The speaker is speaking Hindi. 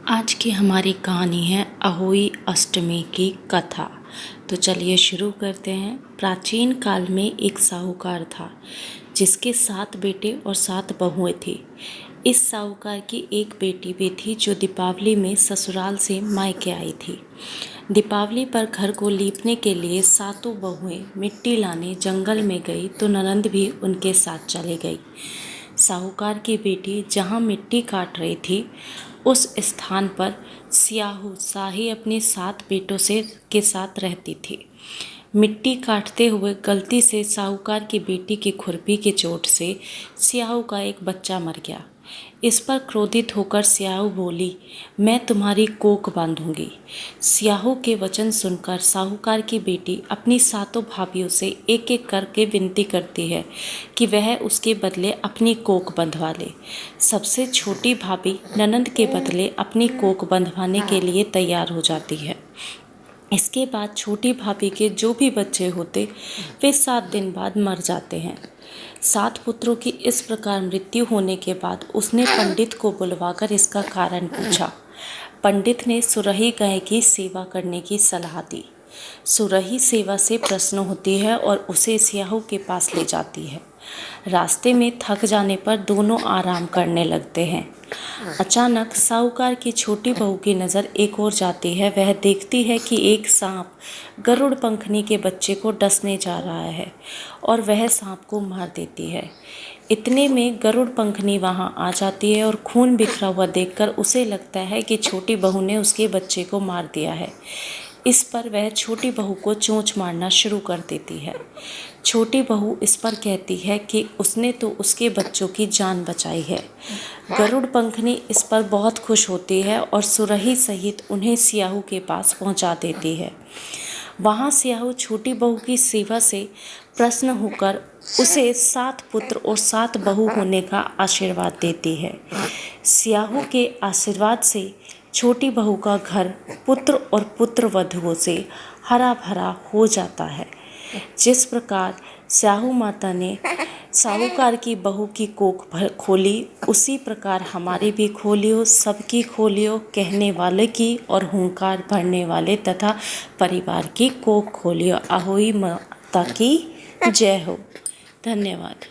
आज की हमारी कहानी है अहोई अष्टमी की कथा। तो चलिए शुरू करते हैं। प्राचीन काल में एक साहूकार था जिसके 7 बेटे और 7 बहुएं थी। इस साहूकार की एक बेटी भी थी जो दीपावली में ससुराल से मायके आई थी। दीपावली पर घर को लीपने के लिए 7 बहुएं मिट्टी लाने जंगल में गई तो ननंद भी उनके साथ चली गई। साहूकार की बेटी जहाँ मिट्टी काट रही थी उस स्थान पर स्याहू शाही अपने 7 बेटों के साथ रहती थी। मिट्टी काटते हुए गलती से साहूकार की बेटी की खुरपी की चोट से स्याहू का एक बच्चा मर गया। इस पर क्रोधित होकर स्याहू बोली, मैं तुम्हारी कोख बांधूंगी। स्याहू के वचन सुनकर साहूकार की बेटी अपनी 7 भाभियों से एक एक करके विनती करती है कि वह उसके बदले अपनी कोख बंधवा ले। सबसे छोटी भाभी ननंद के बदले अपनी कोख बंधवाने के लिए तैयार हो जाती है। इसके बाद छोटी भाभी के जो भी बच्चे होते वे 7 दिन बाद मर जाते हैं। 7 पुत्रों की इस प्रकार मृत्यु होने के बाद उसने पंडित को बुलवाकर इसका कारण पूछा। पंडित ने सुरही गाय की सेवा करने की सलाह दी। सुरही सेवा से प्रसन्न होती है और उसे स्याहू के पास ले जाती है। रास्ते में थक जाने पर दोनों आराम करने लगते हैं। अचानक साहूकार की छोटी बहू की नज़र एक ओर जाती है। वह देखती है कि एक सांप गरुड़ पंखनी के बच्चे को डसने जा रहा है और वह सांप को मार देती है। इतने में गरुड़ पंखनी वहां आ जाती है और खून बिखरा हुआ देखकर उसे लगता है कि छोटी बहू ने उसके बच्चे को मार दिया है। इस पर वह छोटी बहू को चोंच मारना शुरू कर देती है। छोटी बहू इस पर कहती है कि उसने तो उसके बच्चों की जान बचाई है। गरुड़ पंखनी इस पर बहुत खुश होती है और सुरही सहित उन्हें स्याहू के पास पहुंचा देती है। वहां स्याहू छोटी बहू की सेवा से प्रसन्न होकर उसे 7 पुत्र और 7 बहू होने का आशीर्वाद देती है। स्याहू के आशीर्वाद से छोटी बहू का घर पुत्र और पुत्र वधुओं से हरा भरा हो जाता है। जिस प्रकार स्याहू माता ने साहूकार की बहू की कोख खोली, उसी प्रकार हमारी भी खोलियो, सबकी खोलियो, कहने वाले की और हुंकार भरने वाले तथा परिवार की कोख खोलियो। अहोई माता की जय हो। धन्यवाद।